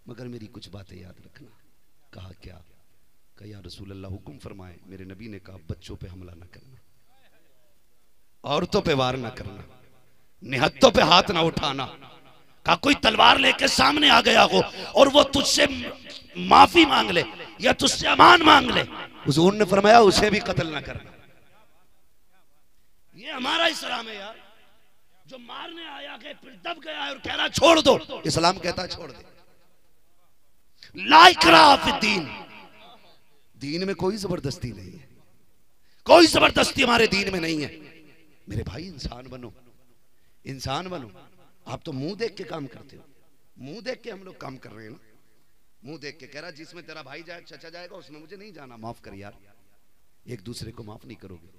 मगर मेरी कुछ बातें याद रखना। कहा क्या? कहा या रसूल अल्लाह हुक्म फरमाए। मेरे नबी ने कहा बच्चों पे हमला ना करना, औरतों पे वार ना करना, निहत्तों पे हाथ ना उठाना। कहा कोई तलवार लेके सामने आ गया हो और वो तुझसे माफी मांग ले या तुझसे अमान मांग ले, हुजूर ने फरमाया उसे भी कत्ल ना करना। ये हमारा इस्लाम है यार। जो मारने आया के फिर दब गया है और कह रहा छोड़ दो, इस्लाम कहता है छोड़ दे। ला इकराह फिद्दीन, दीन में कोई जबरदस्ती नहीं है, कोई जबरदस्ती हमारे दीन में नहीं है। मेरे भाई इंसान बनो, इंसान बनो। आप तो मुंह देख के काम करते हो, मुंह देख के हम लोग काम कर रहे हैं ना। मुंह देख के कह रहा जिसमें तेरा भाई जाए चचा जाएगा उसमें मुझे नहीं जाना, माफ कर यार। एक दूसरे को माफ नहीं करोगे।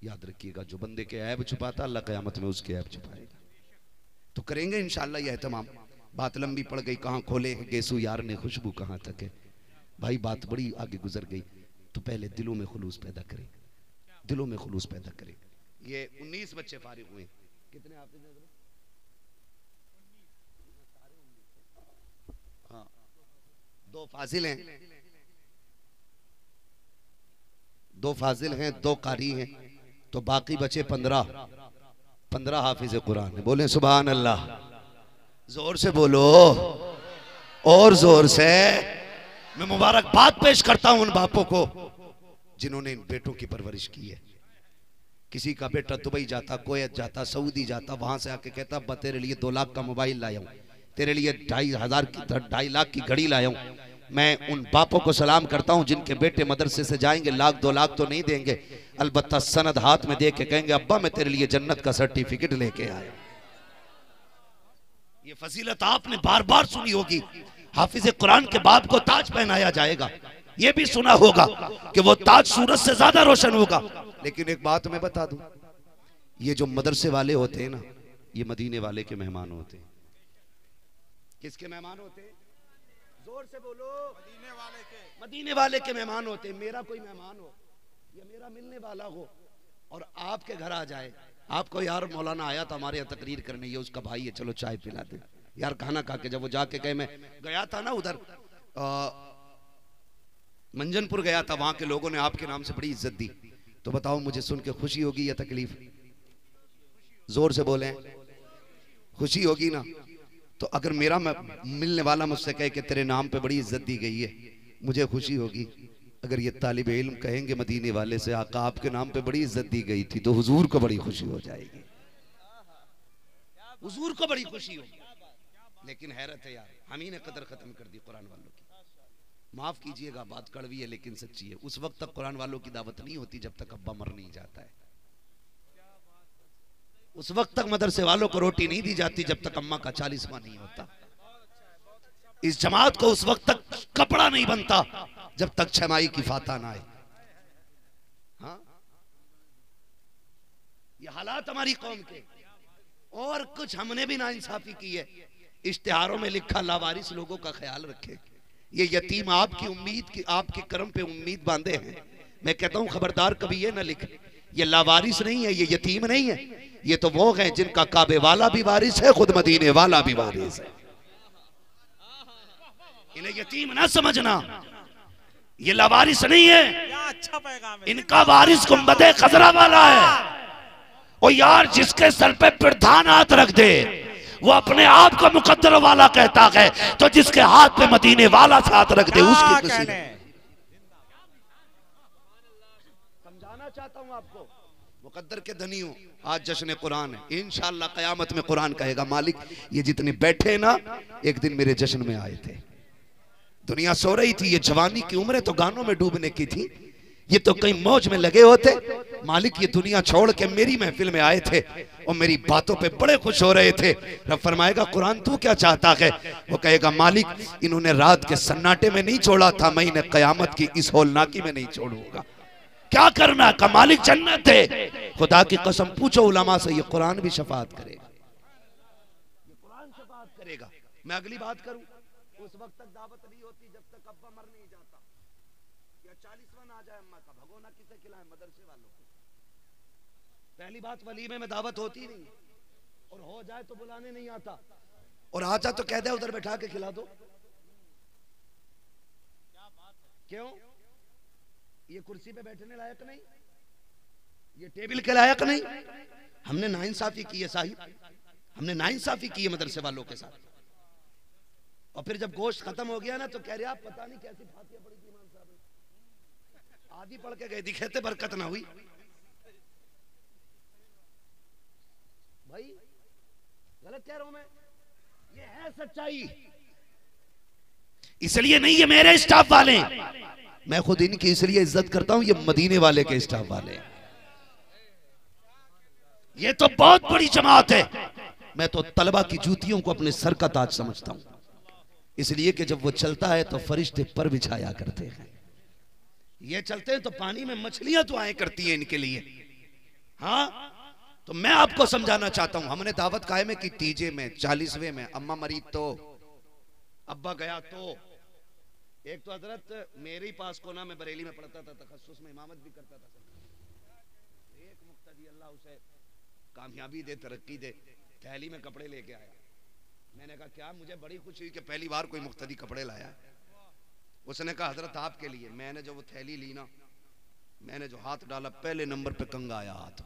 याद रखिएगा जो बंदे के ऐब छुपाता अल्लाह क़यामत में उसके ऐब छुपाएगा। तो करेंगे इंशाअल्लाह यह तमाम। बात लंबी पड़ गई, कहाँ खोले गेसू यार ने खुशबू कहाँ तक है। भाई बात बड़ी आगे गुजर गई, तो पहले दिलों में खुलूस पैदा करें, दिलों में खुलूस पैदा करें। ये 19 बच्चे फारिग हुए। कितने हाफिज हैं? हाँ, 2 फाजिल हैं, 2 फाजिल हैं, 2 कारी हैं, तो बाकी बचे 15 हाफिज कुरान है। बोले सुभान अल्लाह, जोर से बोलो और जोर से। मैं मुबारकबाद पेश करता हूं उन बापों को जिन्होंने इन बेटों की परवरिश की है। किसी का बेटा दुबई जाता, कुवैत जाता, सऊदी जाता, वहां से आके कहता अब्बा तेरे लिए 2 लाख का मोबाइल लाया हूं, तेरे लिए 2.5 लाख की घड़ी लाया हूं। मैं उन बापों को सलाम करता हूं जिनके बेटे मदरसे से जाएंगे, 1-2 लाख तो नहीं देंगे, अलबत्ता सनद हाथ में दे के कहेंगे अब्बा मैं तेरे लिए जन्नत का सर्टिफिकेट लेके आया। ये फजीलत आपने बार बार सुनी होगी। हाफिज कुरान के बाप को ताज पहनाया जाएगा, ये भी सुना होगा कि वो ताज सूरज से ज्यादा रोशन होगा। लेकिन एक बात मैं बता दूं, ये जो मदरसे वाले होते हैं ना, ये मदीने वाले के मेहमान होते हैं। किसके मेहमान होते हैं? जोर से बोलो। मदीने वाले के मेहमान होते हैं। मेरा कोई मेहमान हो या मेरा मिलने वाला हो और आपके घर आ जाए, आपको यार मौलाना आया था हमारे यहाँ तकरीर करने, ये उसका भाई है चलो चाय पिला दे यार, खाना खा के। जब वो जाके कहे मैं गया था ना उधर मंजनपुर गया था, वहां के लोगों ने आपके नाम से बड़ी इज्जत दी, तो बताओ मुझे सुन के खुशी होगी या तकलीफ? जोर से बोलें, खुशी होगी ना। तो अगर मेरा मिलने वाला मुझसे कहे कि तेरे नाम पे बड़ी इज्जत दी गई है, मुझे खुशी होगी। अगर ये तालिब इल्म कहेंगे मदीने वाले से आका आपके नाम पे बड़ी इज्जत दी गई थी, तो हुजूर को बड़ी खुशी हो जाएगी, हुजूर को बड़ी खुशी होगी। लेकिन हैरत है यार, हम ही ने कदर खत्म कर दी कुरान वालों की। माफ कीजिएगा बात कड़वी है लेकिन सच्ची है। उस वक्त तक कुरान वालों की दावत नहीं होती जब तक अब्बा मर नहीं जाता है। उस वक्त तक मदरसे वालों को रोटी नहीं दी जाती जब तक अम्मा का 40वां नहीं होता। इस जमात को उस वक्त तक कपड़ा नहीं बनता जब तक छमाई की फाता ना आए। हाँ, ये हालात हमारी कौम के। और कुछ हमने भी नाइंसाफी की है। इश्तिहारों में लिखा लावारिस लोगों का ख्याल रखे, ये यतीम आपकी उम्मीद की, आपके कर्म पे उम्मीद बांधे हैं। मैं कहता हूं खबरदार कभी ये ना लिख, ये लावारिस नहीं है, ये यतीम नहीं है, ये तो वो हैं जिनका काबे वाला भी वारिस है, खुद मदीने वाला भी वारिस है। इन्हें यतीम ना समझना, ये लावारिस नहीं है, अच्छा पैगाम है। इनका वारिस गुंबदे खजरा वाला है। और यार जिसके सर पे प्रधान हाथ रख दे वो अपने आप को मुकद्दर वाला कहता है, तो जिसके हाथ पे मदीने वाला हाथ रख दे उसकी खुशी। समझाना चाहता हूं आपको, मुकद्दर के धनी हो। आज जश्न कुरान है, इंशाअल्लाह कयामत में कुरान कहेगा मालिक ये जितने बैठे ना एक दिन मेरे जश्न में आए थे। दुनिया सो रही थी, ये जवानी की उम्र तो गानों में डूबने की थी, ये तो कहीं मौज में लगे होते। मालिक ये दुनिया छोड़ के मेरी महफिल में आए थे और मेरी बातों पे बड़े खुश हो रहे थे। रब फरमाएगा कुरान तू क्या चाहता है? वो कहेगा मालिक इन्होंने रात के सन्नाटे में नहीं छोड़ा था, मैं इन्हें कयामत की इस होलनाकी में नहीं छोड़ूंगा। क्या करना का मालिक जन्नत है। खुदा की कसम पूछो उलमा से, ये कुरान भी शफाअत करेगा, ये कुरान शफाअत करेगा। मैं अगली बात करूं, उस वक्त तक दावत नहीं होती जब तक अब्बा मर नहीं जाता या 40वां आ जाए अम्मा का। भगोना किसे खिलाए? मदरसे वालों को। पहली बात वलीमे में दावत होती नहीं, और हो जाए तो बुलाने नहीं आता, और आजा तो कह दे उधर बैठा के खिला दो। क्यों? ये कुर्सी पे बैठने लायक नहीं, ये टेबल के लायक नहीं। हमने नाइंसाफी की है साहिब, हमने नाइंसाफी की है मदरसे वालों के साथ। और फिर जब गोश्त खत्म हो गया ना तो कह रहे आप पता नहीं कैसी फातिया पड़ी थी इमाम साहब ने, आधी पढ़ के गए थी, कहते बरकत ना हुई। भाई गलत कह रहा हूं मैं, ये है सच्चाई। इसलिए नहीं ये मेरे स्टाफ वाले, मैं खुद इनकी इसलिए इज्जत करता हूं, ये मदीने वाले के स्टाफ वाले हैं। ये तो बहुत बड़ी जमात है। मैं तो तलबा की जूतियों को अपने सर का ताज समझता हूं, इसलिए कि जब वो चलता है तो फरिश्ते पर बिछाया करते हैं। ये चलते हैं तो पानी में मछलियां तो आए करती हैं इनके लिए। हाँ, तो मैं आपको समझाना चाहता हूं, हमने दावत कायम की तीजे में, 40वें में, अम्मा मरी तो, अब्बा गया तो। एक तो हजरत मेरे ही पास कोना में बरेली में पढ़ता था, तखस्सुस में इमामत भी करता था। एक मुक्तदी अल्लाह उसे कामयाबी दे, तरक्की दे, थैली में कपड़े लेके आया। मैंने कहा क्या? मुझे बड़ी खुशी हुई कि पहली बार कोई मुक्तदी कपड़े लाया। उसने कहा हजरत आपके लिए। मैंने जो वो थैली ली ना, मैंने जो हाथ डाला, पहले नंबर पे कंगा आया हाथ,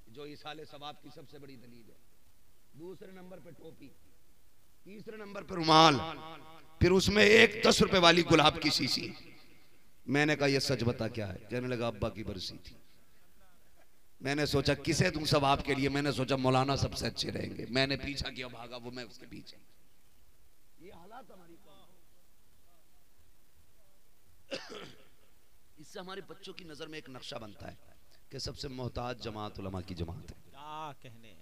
जो इसाले सवाब की सबसे बड़ी दलील है। दूसरे नंबर पे टोपी, तीसरे नंबर पे रुमाल, फिर उसमें एक 10 रुपए वाली गुलाब की शीशी। मैंने कहा ये सच बता क्या है? कहने लगा अब्बा की बरसी थी। मैंने सोचा किसे दूं सब आपके लिए, मैंने सोचा मौलाना सबसे अच्छे रहेंगे। मैंने पीछा किया, भागा वो, मैं उसके पीछे। ये हालात हमारी इससे हमारे बच्चों की नजर में एक नक्शा बनता है कि सबसे मोहताज जमात उलमा की जमात है। क्या कहने,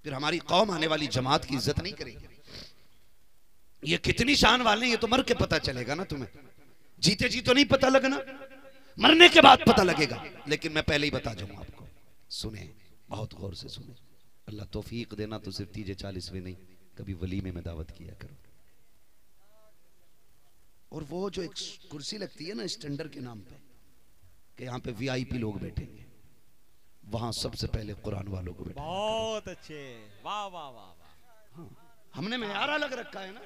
फिर हमारी कौम आने वाली जमात की इज्जत नहीं करेगी। ये कितनी शान वाले, ये तो मर के पता चलेगा ना तुम्हें। जीते जी तो नहीं पता लगना, मरने के बाद पता लगेगा। लेकिन मैं पहले ही बता जाऊं आपको, सुने, बहुत गौर से सुने। अल्लाह तौफीक देना तो सिर्फ तीजे 40वें नहीं, कभी वलीमे में दावत किया करो। और वो जो एक कुर्सी लगती है ना स्टैंडर्ड के नाम पे, कि यहाँ पे वीआईपी लोग बैठेंगे, वहां सबसे पहले कुरान वालों को बैठा। बहुत अच्छे, वाह वाह वाह। हाँ, हमने मेयार अलग रखा है ना।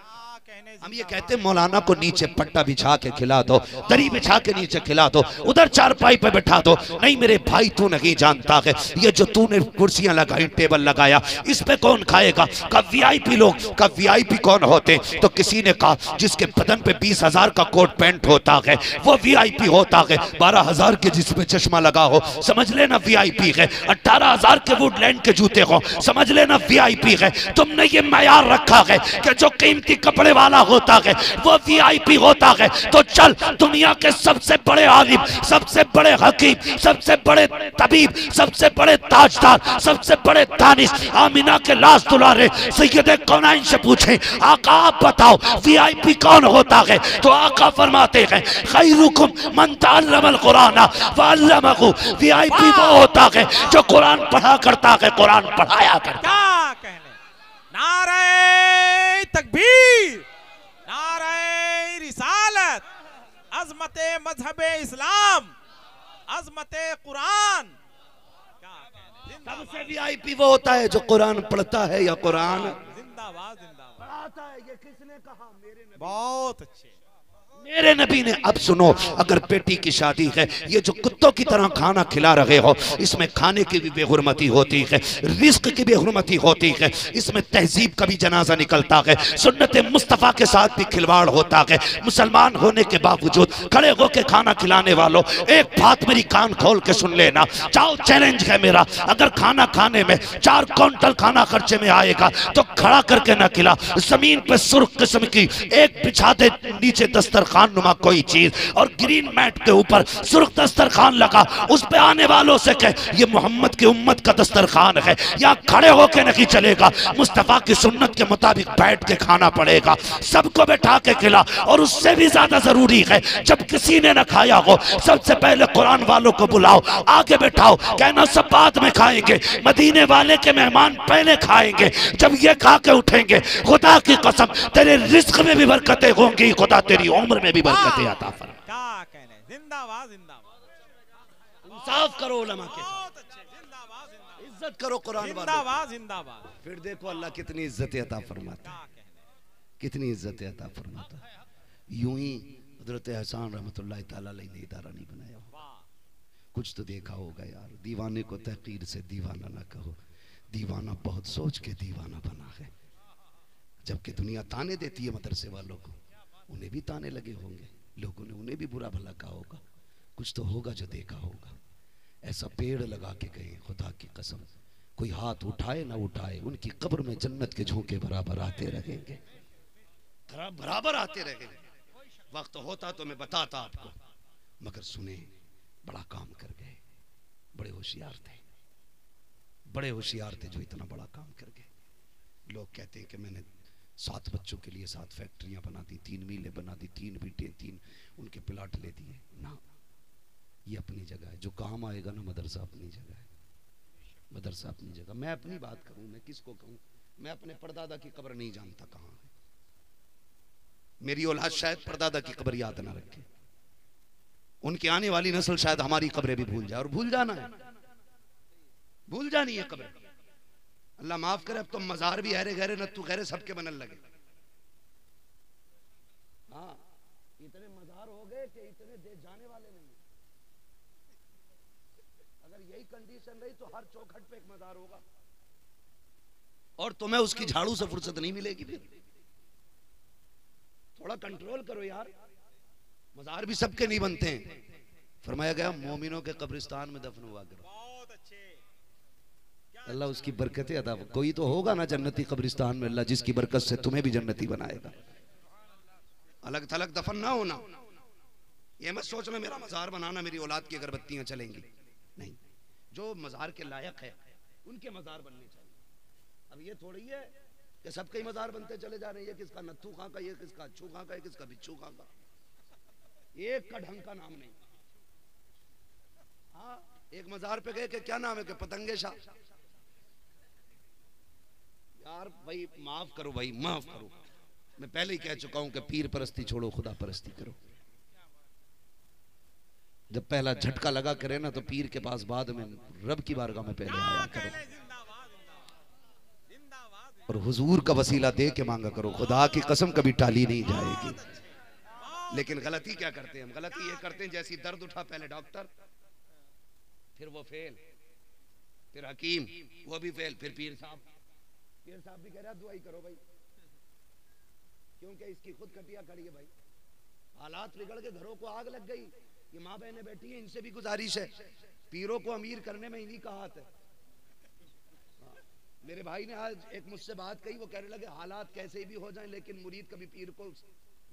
हम ये कहते हैं मौलाना को नीचे पट्टा बिछा के खिला दो, दरी बिछा के नीचे खिला दो, उधर चारपाई पे बैठा दो। नहीं मेरे भाई, तू नहीं जानता है ये जो तूने कुर्सियां लगाई, टेबल लगाया, इस पे कौन खाएगा? का वीआईपी लोग। का वीआईपी कौन होते? तो किसी ने कहा जिसके बदन पे 20,000 का कोट पैंट होता है वो वीआईपी होता है। 12,000 के जिसमें चश्मा लगा हो समझ लेना वीआईपी है। 18,000 के वुडलैंड के जूते हो समझ लेना वीआईपी है। तुमने ये मयार रखा है कि जो कीमती कपड़े वाला होता है वो वीआईपी होता है। तो चल, दुनिया के सबसे बड़े आलिम, सबसे बड़े हकीम, सबसे बड़े तबीब, सबसे बड़े ताजदार, सबसे बड़े दानिश, आमिना के लाश दुलारे सैयदे कौनाइन से पूछे, आका आप बताओ वीआईपी कौन होता है? तो आका फरमाते हैं खैरुकुम मन तअल्लमल कुरान व अल्लमहु। वीआईपी वो होता है जो कुरान पढ़ा करता है, कुरान पढ़ाया करता है। नारे तकबीर, नारे रिसालत, अज़मते मजहबे इस्लाम, अज़मते कुरान। सबसे वीआईपी वो होता है जो कुरान पढ़ता है या कुरान जिंदाबाद जिंदाबाद पढ़ाता है। ये किसने कहा? मेरे नबी। बहुत अच्छे, मेरे नबी ने। अब सुनो, अगर बेटी की शादी है, ये जो कुत्तों की तरह खाना खिला रहे हो, इसमें खाने की भी बेहुरमती होती है, रिस्क की बेहुरमती होती है, इसमें तहजीब का भी जनाजा निकलता है, सुन्नत मुस्तफ़ा के साथ भी खिलवाड़ होता है। मुसलमान होने के बावजूद खड़े होकर खाना खिलाने वालों, एक बात मेरी कान खोल के सुन लेना, जाओ चैलेंज है मेरा, अगर खाना खाने में 4 क्विंटल खाना खर्चे में आएगा तो खड़ा करके ना खिला, जमीन पे सुर्ख किस्म की एक बिछा दे नीचे दस्तरखान नुमा कोई चीज, और ग्रीन मैट के ऊपर सुर्ख दस्तरखान लगा, उस पे आने वालों से कह ये मोहम्मद की उम्मत का दस्तरखान है, या खड़े होके नहीं चलेगा, मुस्तफा की सुन्नत के मुताबिक बैठ के खाना पड़ेगा, सबको बैठा के खिला। और उससे भी ज्यादा जरूरी है जब किसी ने न खाया हो, सबसे पहले कुरान वालों को बुलाओ, आगे बैठाओ, कहना सब बाद में खाएंगे, मदीने वाले के मेहमान पहले खाएंगे। जब ये खा के उठेंगे, खुदा की कसम तेरे रिस्क में भी बरकतें होंगी, खुदा तेरी उम्र में भी बरकतें अता फरमा। क्या कहने, जिंदाबाद जिंदाबाद। इंसाफ करो उलमा के साथ, बहुत अच्छे, जिंदाबाद जिंदाबाद। इज्जत करो कुरान वालों, जिंदाबाद जिंदाबाद। फिर देखो अल्लाह कितनी इज्जत अता फरमाता है, कितनी इज्जत अता फरमाता है। यूं ही हजरत एहसान रहमतुल्लाह ताला अलैह ने इदारा नहीं बनाया हो। कुछ तो देखा होगा यार। दीवाने को तहकीर से दीवाना ना कहो, दीवाना बहुत सोच के दीवाना बना है। जबकि दुनिया ताने देती है मदरसे वालों को, उन्हें भी ताने लगे होंगे, लोगों ने उन्हें भी बुरा भला कहा होगा। कुछ तो होगा जो देखा होगा। ऐसा पेड़ लगा के गए, खुदा की कसम कोई हाथ उठाए ना उठाए, उनकी कब्र में जन्नत के झोंके बराबर आते रहेंगे, बराबर आते रहेंगे। वक्त होता तो मैं बताता आपको, मगर सुने बड़ा काम कर गए। बड़े होशियार थे, बड़े होशियार थे जो इतना बड़ा काम कर गए। लोग कहते हैं कि मैंने 7 बच्चों के लिए 7 फैक्ट्रियां बना दी, 3 मीलें बना दी, 3 बीटे, 3 उनके प्लाट ले दिए ना। ये अपनी जगह है, जो काम आएगा ना मदरसा अपनी जगह है, मदरसा अपनी जगह। मैं अपनी बात करूं, मैं किसको कहूं, मैं अपने परदादा की कब्र नहीं जानता कहां है। मेरी औलाद शायद परदादा की कब्र याद ना रखे, उनकी आने वाली नस्ल शायद हमारी कब्रें भी भूल जाए, और भूल जाना है, भूल जानी है कब्र। अल्लाह माफ करे, अब तो मजार भी हरे गहरे नत्थु गहरे सबके बनने लगे। हाँ, इतने मजार हो गए कि इतने दे जाने वाले नहीं। अगर यही कंडीशन रही तो हर चौखट पे एक मजार होगा, और तुम्हें उसकी झाड़ू से फुर्सत नहीं मिलेगी। फिर थोड़ा कंट्रोल करो यार, मजार भी सबके नहीं बनते हैं। फरमाया गया मोमिनों के कब्रिस्तान में दफन हुआ करो। बहुत अच्छे, अल्लाह उसकी बरकतें अदा। कोई तो होगा ना जन्नती कब्रिस्तान में अल्लाह, जिसकी बरकत से तुम्हें भी जन्नती बनाएगा। अलग थलग दफन ना होना। ये मत सोचना मेरा मजार बनाना मेरी औलाद की अगरबत्तियां चलेंगी, नहीं। जो मजार के लायक है उनके मजार बनने चाहिए। अब ये थोड़ी है कि सबके मजार बनते चले जा रहे हैं, ये किसका नत्थू खां का, ये किसका अच्छू खां का, ये किसका बिच्छू खां का, एक का ढंग का नाम नहीं। हाँ, एक मजार पे गए कि क्या नाम है कि पतंगे शाह। यार भाई माफ करो, भाई माफ करो, मैं पहले ही कह चुका हूं कि पीर परस्ती छोड़ो, खुदा परस्ती करो। जब पहला झटका लगा करे ना तो पीर के पास बाद में रब की बारगाह में पहले आया करो, और हुजूर का वसीला दे के मांगा करो। खुदा की कसम कभी टाली नहीं जाएगी। लेकिन गलती क्या करते हैं हम? गलती ये करते हैं जैसी दर्द उठा पहले डॉक्टर, फिर वो फेल, फिर हकीम वो भी फेल, फिर पीर साहब। पीर साहब भी कह रहा दुआई करो भाई, क्योंकि इसकी खुद कटिया खड़ी है भाई। हालात बिगड़ के घरों को आग लग गई, ये माँ बहनें बैठी हैं, इनसे भी गुजारिश है, पीरों को अमीर करने में इन्हीं का हाथ है। मेरे भाई ने आज एक मुझसे बात कही, वो कहने लगे हालात कैसे भी हो जाएं लेकिन मुरीद कभी पीर को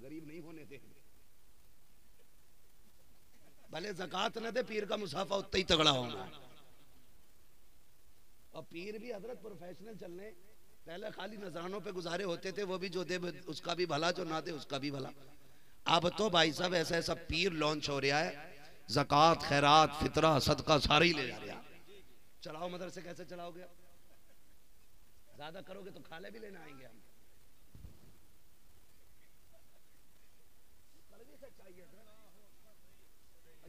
गरीब नहीं होने देंगे। भले ज़कात न दे, पीर का मुसाफा उतना ही तगड़ा होना है। और पीर भी हजरत प्रोफेशनल चलने, पहले खाली नजरानों पे गुजारे होते थे, वो भी जो दे उसका भी भला, जो ना दे उसका भी भला। अब तो भाई साहब ऐसा ऐसा पीर लॉन्च हो रहा है, ज़कात खैरात फितरा सदका सारे ही ले जा रहा है। चलाओ मदरसे कैसे चलाओगे? ज्यादा करोगे तो खाले भी लेना आएंगे हम।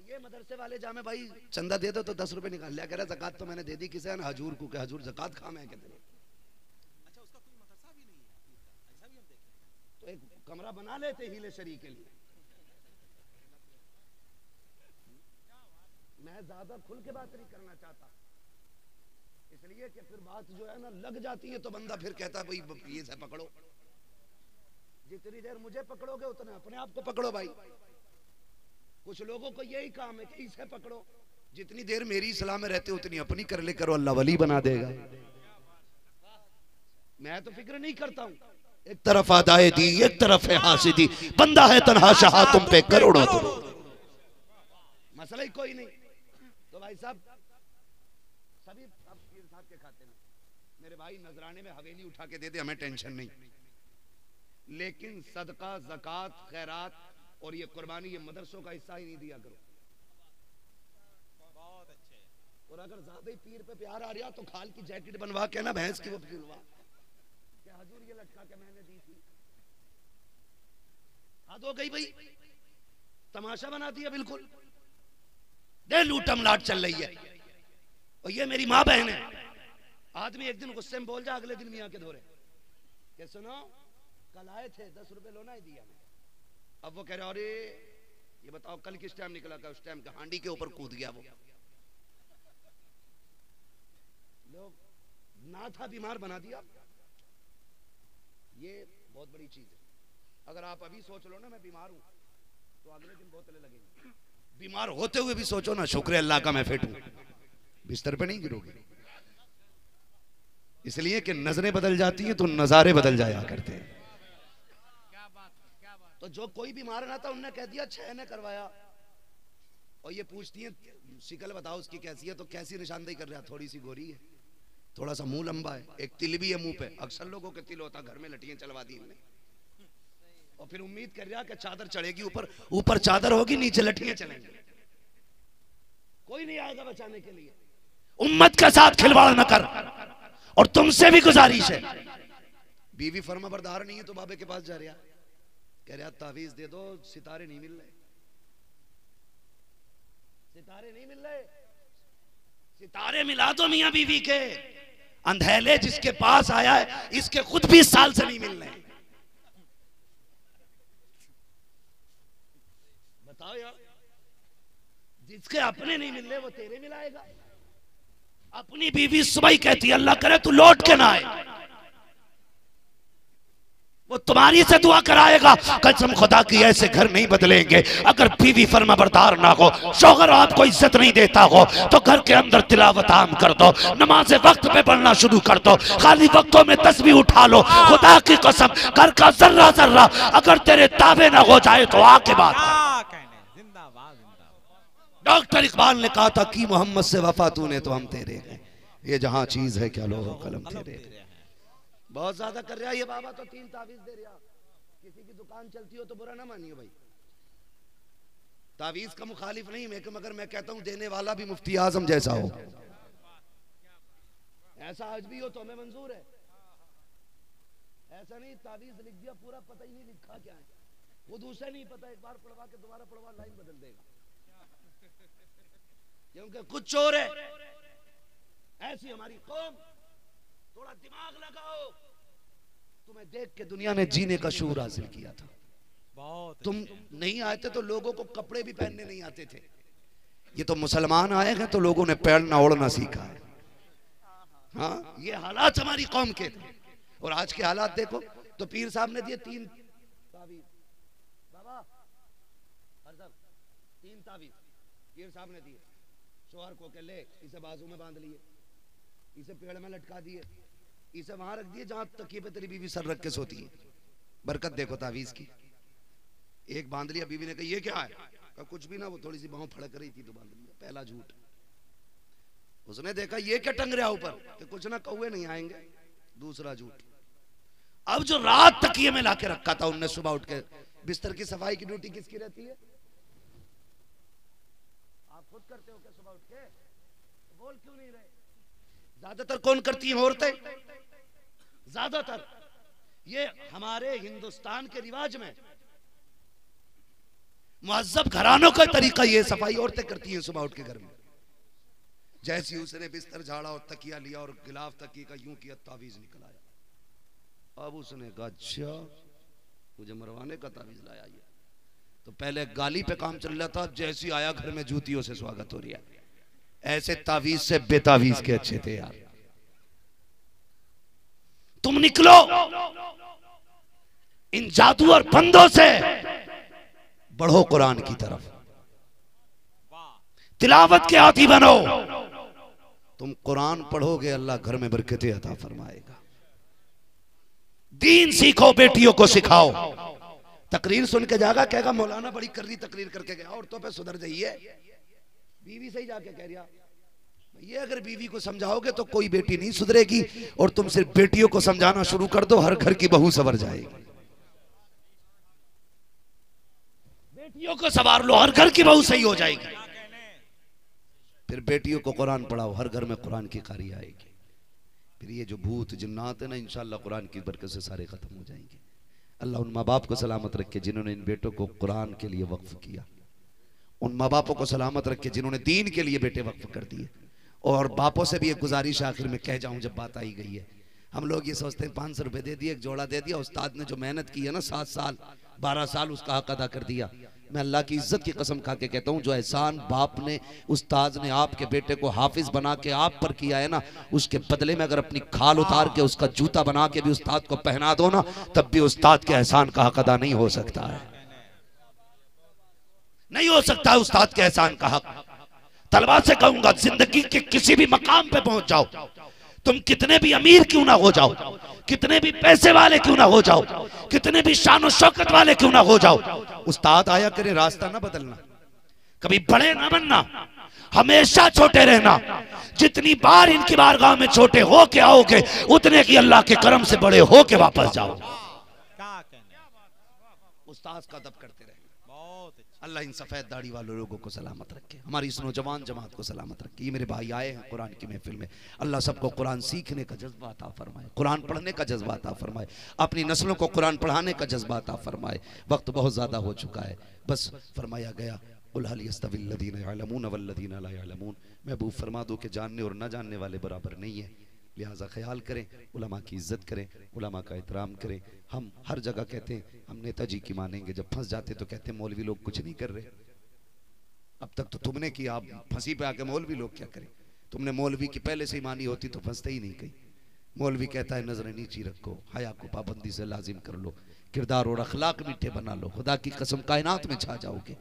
ये मदरसे वाले जामे भाई चंदा दे दो तो 10 रुपए निकाल लिया, कह रहा ज़कात तो मैंने दे दी किसे ना हजूर को, के हजूर ज़कात खाम है कहते। अच्छा उसका कोई मदरसा भी नहीं है, ऐसा भी हम देखें तो एक कमरा बना लेते हीले शरी के लिए। मैं ज्यादा खुल के बात नहीं करना चाहता, इसलिए कि फिर बात जो है ना लग जाती है तो बंदा फिर कहता है भाई ये से पकड़ो। जितनी देर मुझे पकड़ोगे उतना अपने आप को पकड़ो भाई। कुछ लोगों को यही काम है कि इसे पकड़ो, जितनी देर मेरी सलाह में रहते उतनी अपनी कर ले करो, अल्लाह वली बना देगा। मैं तो फिक्र नहीं करता हूं। एक तरफ आदाए दी, एक तरफ है हासिदी, बंदा है तन्हा शाह तुम पे करोड़ों तुम। मसला ही कोई नहीं। तो भाई साहब सभी अब पीर साहब के खाते में, मेरे भाई नजराने में हवेली उठा के दे दे, हमें टेंशन नहीं। लेकिन सदका ज़कात खैरात और ये कुर्बानी ये मदरसों का हिस्सा ही नहीं दिया करो। बहुत अच्छे। और अगर ज्यादा ही पीर पे प्यार आ रहा तो खाल की जैकेट बनवा के ना भैंस की वो सिलवा क्या हजूर ये लटका के मैंने दी थी। हद हो गई भाई, तमाशा बना दिया बिल्कुल। दे लूटम लाट चल रही है और ये मेरी माँ बहन है। आदमी एक दिन गुस्से में बोल जा, अगले दिन मियाँ के धोरे के सुनो कल आए थे 10 रुपए लो ना ही दिया। अब वो कह रहे अरे ये बताओ कल किस टाइम निकला था, उस टाइम हांडी के ऊपर कूद गया वो। लोग ना था बीमार बना दिया। ये बहुत बड़ी चीज है। अगर आप अभी सोच लो ना मैं बीमार हूं तो अगले दिन बोतलें लगेंगी। बीमार होते हुए भी सोचो ना शुक्र है अल्लाह का मैं फिट हूं, बिस्तर पे नहीं गिरोगे। इसलिए कि नजरें बदल जाती हैं तो नजारे बदल जाया करते हैं। तो जो कोई बीमार ना था उनने कह दिया 6 ने करवाया। और ये पूछती है शिकल बताओ उसकी कैसी है, तो कैसी निशानदेही कर रहा है, थोड़ी सी गोरी है, थोड़ा सा मुंह लंबा है, एक तिल भी है मुंह पे। अक्सर लोगों के तिल होता, घर में लटियां चलवा दी इनने। और फिर उम्मीद कर रहा कि चादर चढ़ेगी ऊपर, ऊपर चादर होगी नीचे लटियां चलेंगी, कोई नहीं आएगा बचाने के लिए। उम्मत के साथ खिलवाड़ न कर। और तुमसे भी गुजारिश है, बीवी फर्मा बरदार नहीं है तो बाबे के पास जा रहा, कह रहा तावीज दे दो, सितारे नहीं मिल रहे, सितारे नहीं मिल रहे। सितारे मिला दो मियां बीवी के, अंधेले जिसके पास आया है इसके खुद 20 साल से नहीं मिल रहे। बताओ यार, जिसके अपने नहीं मिल रहे वो तेरे मिलाएगा। अपनी बीवी सुबह ही कहती है अल्लाह करे तू लौट के ना आए, वो तुम्हारी से दुआ कराएगा। कसम खुदा की ऐसे घर नहीं बदलेंगे। अगर बीवी फर्मा बरदार ना हो, शौहर आपको इज्जत नहीं देता हो, तो घर के अंदर तिलावत आम कर दो, नमाज़े वक्त पे पढ़ना शुरू कर दो, खाली वक्तों में तस्बीह उठा लो। खुदा की कसम घर का जर्रा जर्रा अगर तेरे ताबे ना हो जाए तो आके बात। डॉक्टर इकबाल ने कहा था कि मोहम्मद से वफा तूने तो हम तेरे हैं, ये जहां चीज है क्या लोहो कलम तेरे। बहुत ज्यादा कर रहा है ये बाबा, तो 3 तावीज दे रहा। किसी की दुकान चलती हो तो बुरा ना मानिए भाई, तावीज का मुखालिफ नहीं मैं, मगर मैं कहता हूं देने वाला भी मुफ्ती आजम जैसा हो। ऐसा आज भी हो तो हमें मंजूर है। ऐसा नहीं तावीज लिख दिया पूरा पता ही नहीं लिखा क्या है, वो दूसरा नहीं पता, एक बार पढ़वा के दोबारा पढ़वा लाइन बदल देगा, क्योंकि कुछ चोर है। ऐसी हमारी कौम, थोड़ा दिमाग लगाओ। तुम्हें देख के दुनिया ने जीने का शूर हासिल किया था। तुम नहीं आए थे तो लोगों को कपड़े भी पहनने नहीं आते थे। ये तो मुसलमान आए हैं तो लोगों ने पहनना ओढ़ना सीखा है। हाँ, ये हालात हमारी कौम के थे। और आज के हालात देखो तो पीर साहब ने दिए 3 तावीज। बाबा 3 तावीज पीर साहब ने दिए। शोहर को के ले, इसे बाजू में बांध लिए, इसे पेड़ में लटका दिए, इसे वहां रख दिए जहां तकिए पे तेरी बीवी सर रख के सोती है। बरकत देखो तावीज की। एक बांध लिया, बीवी ने कहा ये क्या है, कहा कुछ भी ना, वो थोड़ी सी बाहों फड़क रही थी तो बांध लिया। पहला झूठ। उसने देखा ये क्या टंग रहा ऊपर, कि कुछ ना कौवे नहीं आएंगे। दूसरा झूठ। अब जो रात तकिए में लाके रखा था उनने, सुबह उठ के बिस्तर की सफाई की ड्यूटी किसकी रहती है? आप खुद करते हो क्या सुबह उठ के? बोल क्यों नहीं रहे? ज्यादातर कौन करती हैं? औरतें ज्यादातर। ये हमारे हिंदुस्तान के रिवाज में मुअज्जब घरानों का तरीका ये, सफाई औरतें करती हैं सुबह उठ के घर में। जैसी उसने बिस्तर झाड़ा और तकिया लिया और गिलाफ तकिए का यूं किया, तावीज निकल आया। अब उसने कहा अच्छा मुझे मरवाने का तावीज लाया ये। तो पहले गाली पे काम चल रहा था, जैसी आया घर में जूतियों से स्वागत हो रहा है। ऐसे तावीज से बेतावीज के अच्छे थे यार। तुम निकलो इन जादू और बंदों से, बढ़ो कुरान की तरफ, तिलावत के आदी बनो। तुम कुरान पढ़ोगे अल्लाह घर में बरकतें अता फरमाएगा। दीन सीखो, बेटियों को सिखाओ। तकरीर सुन के जाएगा, कहेगा मौलाना बड़ी कर्री तकरीर करके गया, औरतों पे सुधर जाइए। बीवी से ही जाके कह रहा ये अगर बीवी को समझाओगे तो कोई बेटी नहीं सुधरेगी, और तुम सिर्फ बेटियों को समझाना शुरू कर दो, हर घर की बहू संवर जाएगी। बेटियों को संवार लो, हर घर की बहू सही हो जाएगी। फिर बेटियों को कुरान पढ़ाओ, हर घर में कुरान की कारी आएगी। फिर ये जो भूत जिन्नात है ना, इंशाअल्लाह कुरान की बरकत से सारे खत्म हो जाएंगे। अल्लाह उन माँ बाप को सलामत रखे जिन्होंने इन बेटों को कुरान के लिए वक्फ किया। उन माँ बापों को सलामत रखे जिन्होंने दीन के लिए बेटे वक्फ कर दिए। और बापों से भी एक गुजारिश आखिर में कह जाऊं, जब बात आई गई है, हम लोग ये सोचते हैं 500 रुपए दे दिए, एक जोड़ा दे दिया। उस्ताद ने जो मेहनत की है ना 7 साल, 12 साल उसका हक अदा कर दिया। मैं अल्लाह की इज्जत की कसम खा के कहता हूँ, जो एहसान बाप ने, उस्ताद ने आपके बेटे को हाफिज बना के आप पर किया है ना, उसके बदले में अगर अपनी खाल उतार के उसका जूता बना के भी उस्ताद को पहना दो ना, तब भी उस्ताद के एहसान का हक अदा नहीं हो सकता है, नहीं हो सकता है उस्ताद के एहसान का हक। तलबा से कहूंगा, जिंदगी के किसी भी मकाम पे पहुंच जाओ, तुम कितने भी अमीर क्यों ना हो जाओ, कितने भी पैसे वाले क्यों ना हो जाओ, कितने भी शान शौकत वाले क्यों ना हो जाओ, उस्ताद आया करे रास्ता ना बदलना, कभी बड़े ना बनना, हमेशा छोटे रहना। जितनी बार इनकी बारगाह में छोटे हो के आओगे, उतने की अल्लाह के करम से बड़े हो के वापस जाओ। उस्ताद का अदब करते रहे। अल्लाह इन सफेद दाढ़ी वाले लोगों को सलामत रखे, हमारी इस नौजवान जमात को सलामत रखे। ये मेरे भाई आए हैं कुरान की महफिल में, अल्लाह सबको कुरान सीखने का जज्बा अता फरमाए, कुरान पढ़ने का जज्बा अता फरमाए, अपनी नस्लों को कुरान पढ़ाने का जज्बा अता फरमाए। वक्त बहुत ज़्यादा हो चुका है, बस फरमाया गया कुल हल यस्तविल्लज़ीना यअलमून वल्लज़ीना ला यअलमून। महबूब फरमा दो कि जानने और न जानने वाले बराबर नहीं है, लिहाजा ख्याल करें, उलमा की इज्जत करें, उलमा का एहतराम करें। हम हर जगह कहते हैं हम नेताजी की मानेंगे, जब फंस जाते तो कहते हैं मौलवी लोग कुछ नहीं कर रहे। अब तक तो तुमने किया, आप फंसी पे आके मौलवी लोग क्या करें? तुमने मौलवी की पहले से ही मानी होती तो फंसते ही नहीं कहीं। मौलवी कहता है नजरें नीची रखो, हया को पाबंदी से लाजिम कर लो, किरदार और अखलाक मीठे बना लो, खुदा की कसम कायनात में छा जाओगे,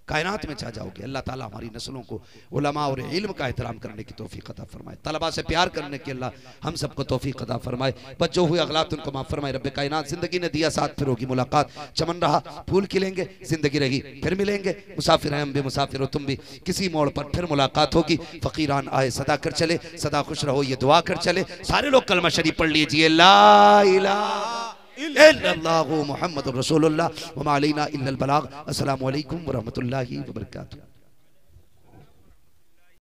कायनात में छा जाओगे। अल्लाह ताला हमारी नस्लों को उलमा और इल्म का एहतराम करने की तौफीक अता फरमाए, तलबा से प्यार करने की अल्लाह हम सबको तौफीक अता फरमाए। बस जो हुए अगलात उनको माफ फरमाए। रब्बे कायनात जिंदगी ने दिया साथ, फिर होगी मुलाकात, चमन रहा फूल खिलेंगे, जिंदगी रही फिर मिलेंगे, मुसाफिर हैं हम भी मुसाफिर हो तुम भी, किसी मोड़ पर फिर मुलाकात होगी। फ़कीरान आए सदा कर चले, सदा खुश रहो ये दुआ कर चले। सारे लोग कलमा शरीफ पढ़ लीजिए, ला इलाहा इल्लल्लाहु मुहम्मदुर रसूलुल्लाह व मा अलैना इल्लल बलाग। अस्सलामु अलैकुम व रहमतुल्लाहि व बरकातुहू।